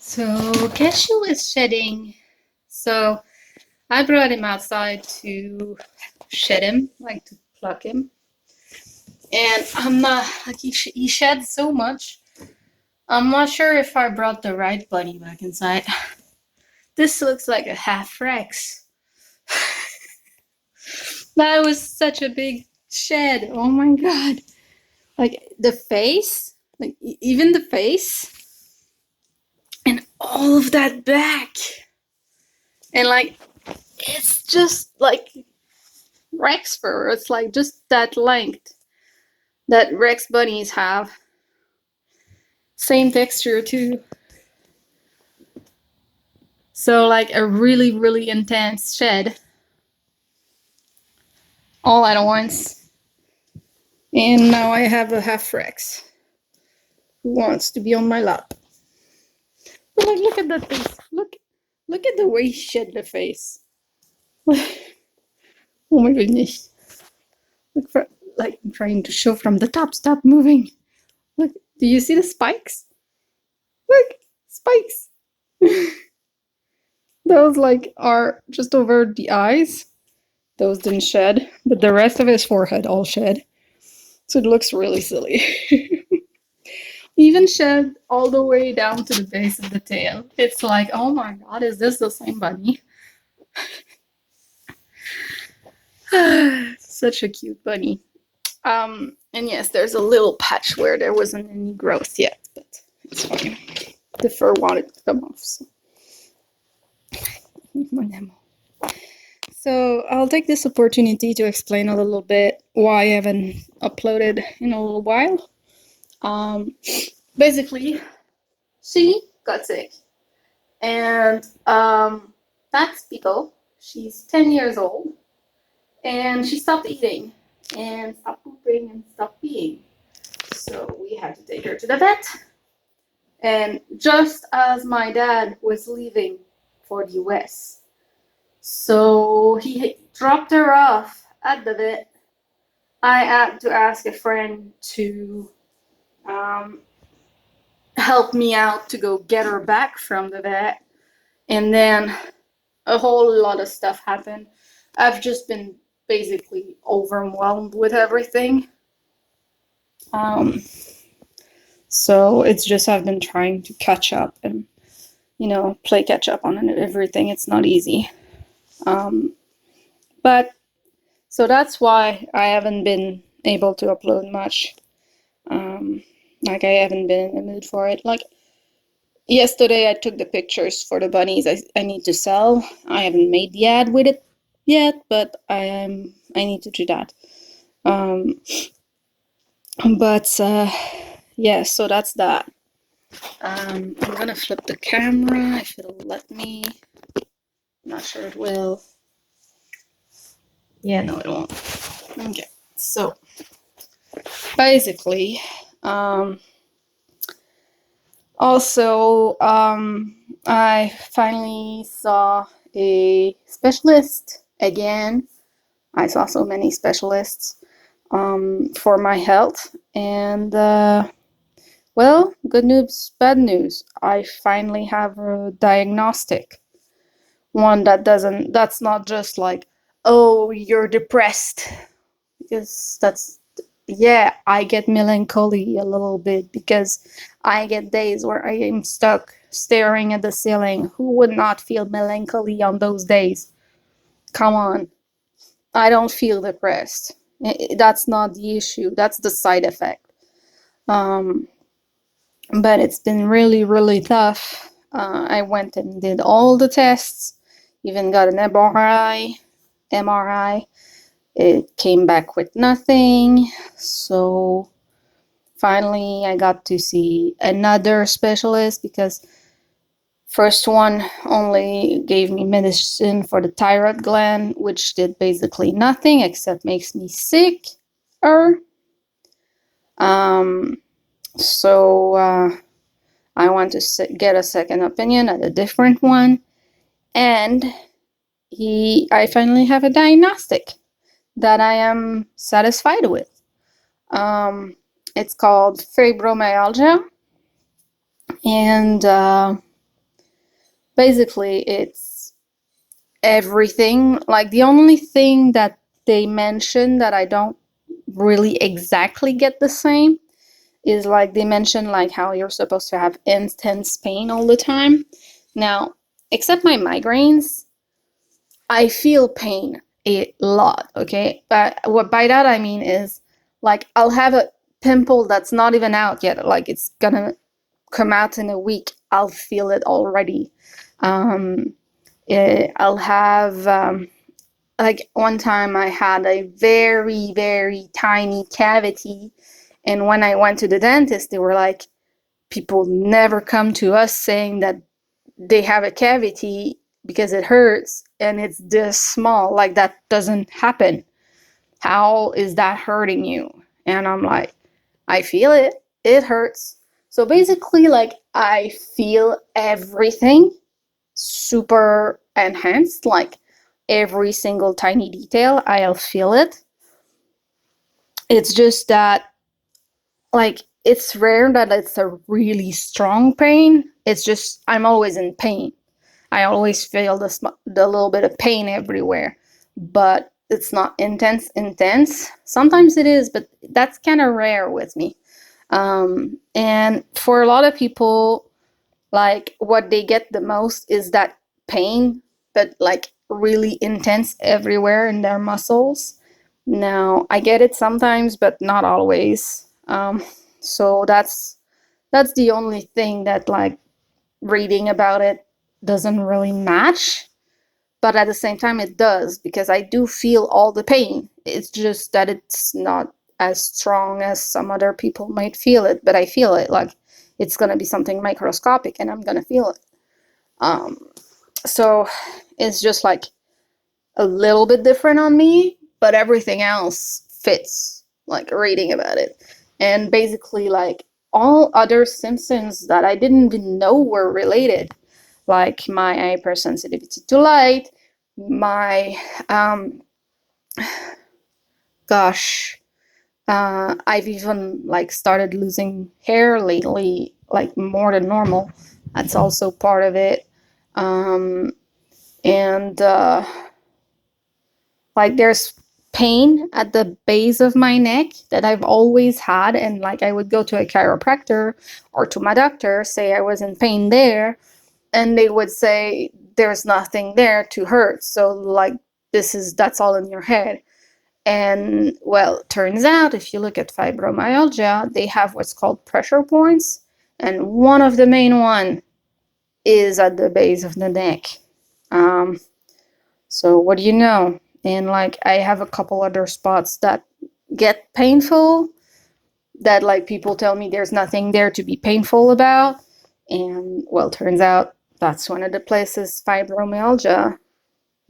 So Cashew is shedding. So I brought him outside to shed him, like to pluck him. And I'm not like he shed so much. I'm not sure if I brought the right bunny back inside. This looks like a half Rex. That was such a big shed. Oh my god! Like the face, like even the face, and all of that back, and like it's just like Rex fur. It's like just that length that Rex bunnies have. Same texture too. So like a really, really intense shed all at once. And now I have a half Rex who wants to be on my lap. But like, look at that face. Look at the way he shed the face. Oh my goodness. Look for, like I'm trying to show from the top. Stop moving. Look, do you see the spikes? Look, spikes. Those like are just over the eyes. Those didn't shed, but the rest of his forehead all shed. So it looks really silly. Even shed all the way down to the base of the tail. It's like, oh my god, is this the same bunny? Such a cute bunny. And yes, there's a little patch where there wasn't any growth yet, but it's fine. The fur wanted to come off, so. So I'll take this opportunity to explain a little bit why I haven't uploaded in a little while. Basically, she got sick, and that's Pico. She's 10 years old, and she stopped eating, and stopped pooping, and stopped peeing. So we had to take her to the vet. And just as my dad was leaving for the US, so he dropped her off at the vet. I had to ask a friend to help me out to go get her back from the vet. And then a whole lot of stuff happened. I've just been basically overwhelmed with everything. So it's just I've been trying to catch up and, play catch up on everything. It's not easy. But so that's why I haven't been able to upload much. Like I haven't been in the mood for it. Like yesterday I took the pictures for the bunnies I need to sell. I haven't made the ad with it yet, but I need to do that. But yeah, so that's that. I'm gonna flip the camera if it'll let me. I'm not sure it will. Yeah, no, it won't. Okay, so basically, also, I finally saw a specialist again. I saw so many specialists for my health, and well, good news, bad news. I finally have a diagnostic. One that's not just like, oh, you're depressed. Because yeah, I get melancholy a little bit because I get days where I am stuck staring at the ceiling. Who would not feel melancholy on those days? Come on. I don't feel depressed. That's not the issue. That's the side effect. But it's been really, really tough. I went and did all the tests, even got an MRI. It came back with nothing. So finally, I got to see another specialist because first one only gave me medicine for the thyroid gland, which did basically nothing except makes me sick. So I want to get a second opinion at a different one, and I finally have a diagnostic that I am satisfied with. It's called fibromyalgia, and Basically, it's everything. Like the only thing that they mention that I don't really exactly get the same is like they mention like how you're supposed to have intense pain all the time. Now, except my migraines, I feel pain a lot, okay? But what by that I mean is like I'll have a pimple that's not even out yet, like it's gonna come out in a week. I'll feel it already. Um, I'll have like one time I had a very, very tiny cavity, and when I went to the dentist, they were like, people never come to us saying that they have a cavity because it hurts and it's this small. Like that doesn't happen. How is that hurting you? And I'm like, I feel it. It hurts. So basically, like I feel everything super enhanced, like every single tiny detail, I'll feel it. It's just that like it's rare that it's a really strong pain. It's just I'm always in pain. I always feel the little bit of pain everywhere, but it's not intense. Intense. Sometimes it is, but that's kind of rare with me. And for a lot of people, like what they get the most is that pain, but like really intense everywhere in their muscles. Now I get it sometimes, but not always. So that's the only thing that like reading about it doesn't really match, but at the same time it does because I do feel all the pain. It's just that it's not as strong as some other people might feel it, but I feel it. Like it's going to be something microscopic and I'm going to feel it. um so it's just like a little bit different on me, but everything else fits, like reading about it. And basically like all other symptoms that I didn't even know were related, like my hypersensitivity to light, my gosh, I've even like started losing hair lately, like more than normal. That's also part of it. Um, and like there's pain at the base of my neck that I've always had, and like I would go to a chiropractor or to my doctor, say I was in pain there, and they would say there's nothing there to hurt. So like that's all in your head. And well, it turns out if you look at fibromyalgia, they have what's called pressure points, and one of the main one is at the base of the neck. Um, so what do you know? And like I have a couple other spots that get painful that like people tell me there's nothing there to be painful about. And well, turns out that's one of the places fibromyalgia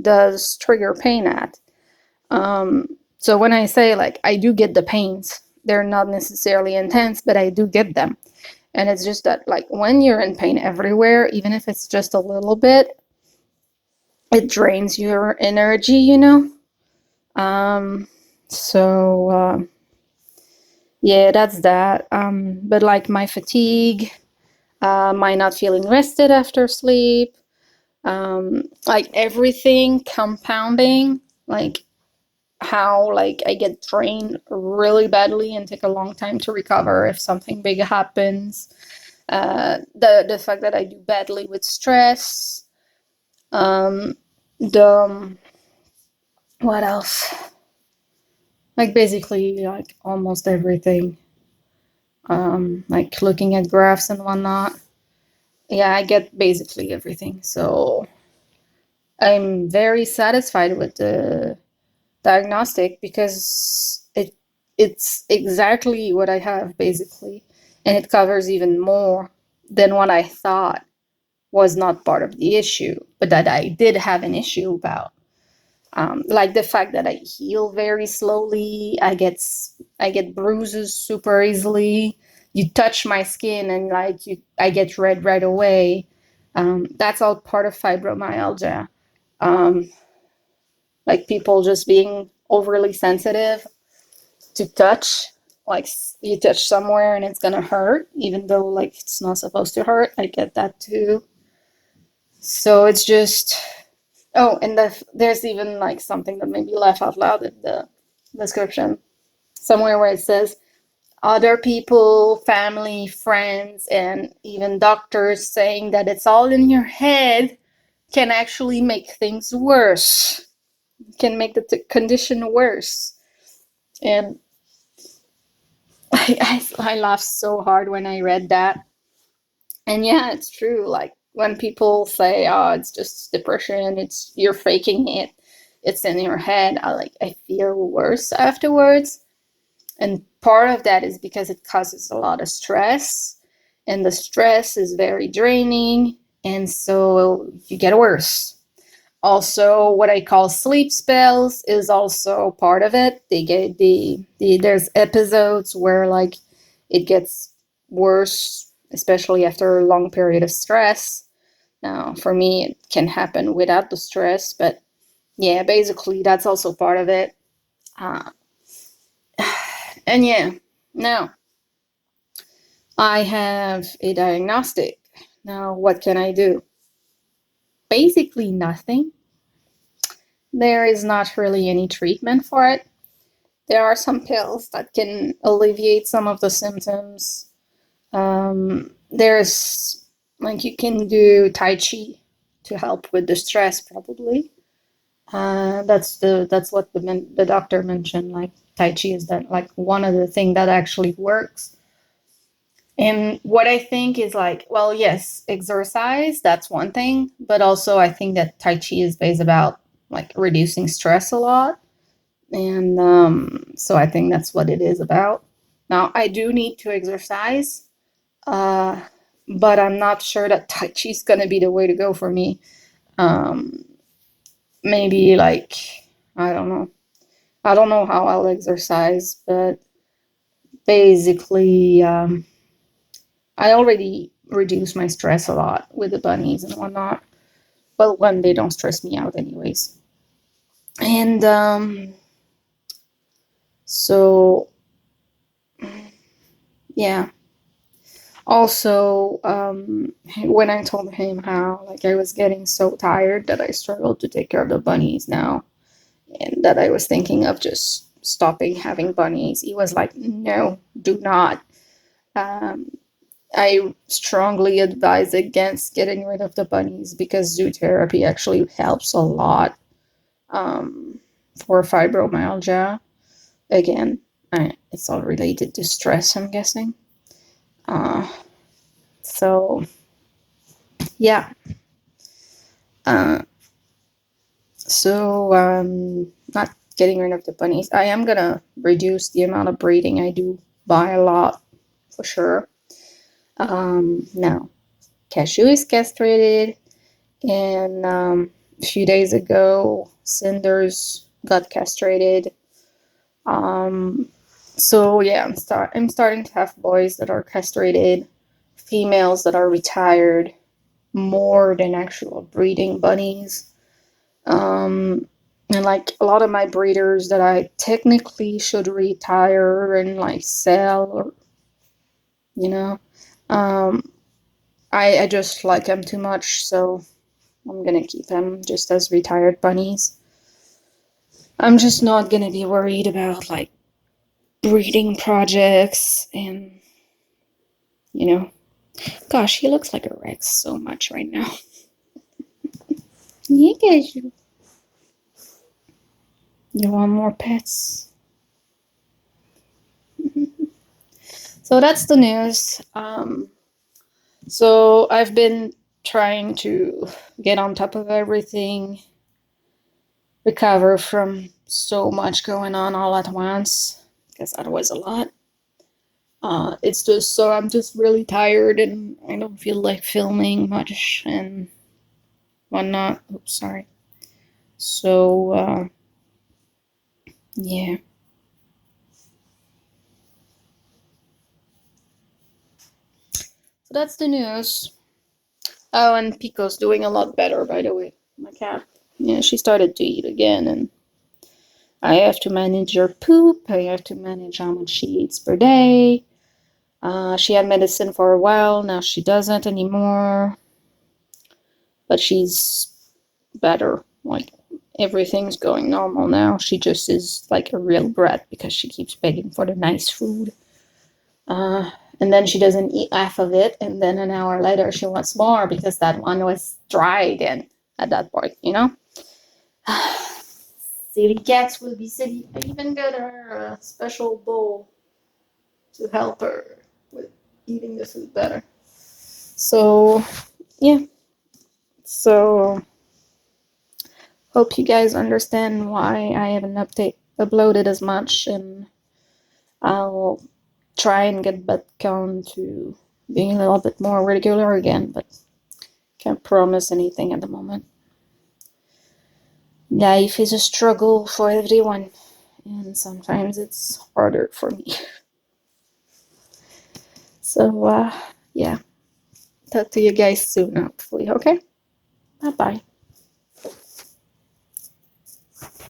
does trigger pain at. Um, so when I say like I do get the pains, they're not necessarily intense, but I do get them. And it's just that like when you're in pain everywhere, even if it's just a little bit, it drains your energy, you know? Um, so yeah, that's that. But like my fatigue, my not feeling rested after sleep, like everything compounding, like how like I get drained really badly and take a long time to recover if something big happens. The fact that I do badly with stress. The what else? Like basically like almost everything. Like looking at graphs and whatnot. Yeah, I get basically everything. So I'm very satisfied with the diagnostic because it's exactly what I have basically, and it covers even more than what I thought was not part of the issue, but that I did have an issue about. Like the fact that I heal very slowly, I get bruises super easily. You touch my skin and like I get red right away. That's all part of fibromyalgia. Um, like people just being overly sensitive to touch. Like you touch somewhere and it's gonna hurt, even though like it's not supposed to hurt. I get that too. So it's just, oh, and there's even like something that made me laugh out loud in the description somewhere where it says other people, family, friends, and even doctors saying that it's all in your head can actually make things worse, can make the condition worse. And I laughed so hard when I read that. And yeah, it's true. Like when people say, "Oh, it's just depression. It's you're faking it. It's in your head." I feel worse afterwards. And part of that is because it causes a lot of stress, and the stress is very draining, and so you get worse. Also, what I call sleep spells is also part of it. They get there's episodes where like it gets worse, especially after a long period of stress. Now, for me, it can happen without the stress, but yeah, basically that's also part of it. Uh, and yeah, now I have a diagnostic. Now, what can I do? Basically, nothing. There is not really any treatment for it. There are some pills that can alleviate some of the symptoms. There's like you can do Tai Chi to help with the stress, probably. That's what the doctor mentioned. Like Tai Chi is that like one of the things that actually works. And what I think is like, well, yes, exercise, that's one thing, but also I think that Tai Chi is based about like reducing stress a lot. And so I think that's what it is about. Now, I do need to exercise, uh, but I'm not sure that Tai Chi is going to be the way to go for me. Um, Maybe like, I don't know. I don't know how I'll exercise, but basically, I already reduce my stress a lot with the bunnies and whatnot. Well, when they don't stress me out, anyways. And so, yeah. Also, when I told him how like I was getting so tired that I struggled to take care of the bunnies now, and that I was thinking of just stopping having bunnies, he was like, "No, do not." Um, I strongly advise against getting rid of the bunnies because zoo therapy actually helps a lot um, for fibromyalgia. Again, it's all related to stress, I'm guessing. Uh, so, yeah. Uh, not getting rid of the bunnies. I am gonna reduce the amount of breeding I do by a lot, for sure. Now, Cashew is castrated, and a few days ago, Cinders got castrated. Um, so yeah, I'm starting to have boys that are castrated, females that are retired, more than actual breeding bunnies. And like a lot of my breeders that I technically should retire and like sell, or you know, um, I just like them too much, so I'm gonna keep them just as retired bunnies. I'm just not gonna be worried about like breeding projects and you know. Gosh, he looks like a Rex so much right now. Yeah, guys, you want more pets? So that's the news. So I've been trying to get on top of everything, recover from so much going on all at once, because that was a lot. It's just so I'm just really tired and I don't feel like filming much and whatnot. Oops, sorry. So, yeah. So that's the news. Oh, and Pico's doing a lot better, by the way. My cat. Yeah, she started to eat again, and I have to manage her poop. I have to manage how much she eats per day. She had medicine for a while. Now she doesn't anymore. but she's better. Like, everything's going normal now. She just is like a real brat because she keeps begging for the nice food. And then she doesn't eat half of it, and then an hour later she wants more because that one was dry again at that point, you know? Silly cats will be silly. I even got her a special bowl to help her with eating the food better. So, yeah. So, hope you guys understand why I haven't uploaded as much, and I'll try and get back on to being a little bit more regular again, but can't promise anything at the moment. Life is a struggle for everyone, and sometimes it's harder for me. So, yeah. Talk to you guys soon, hopefully. Okay? Bye bye.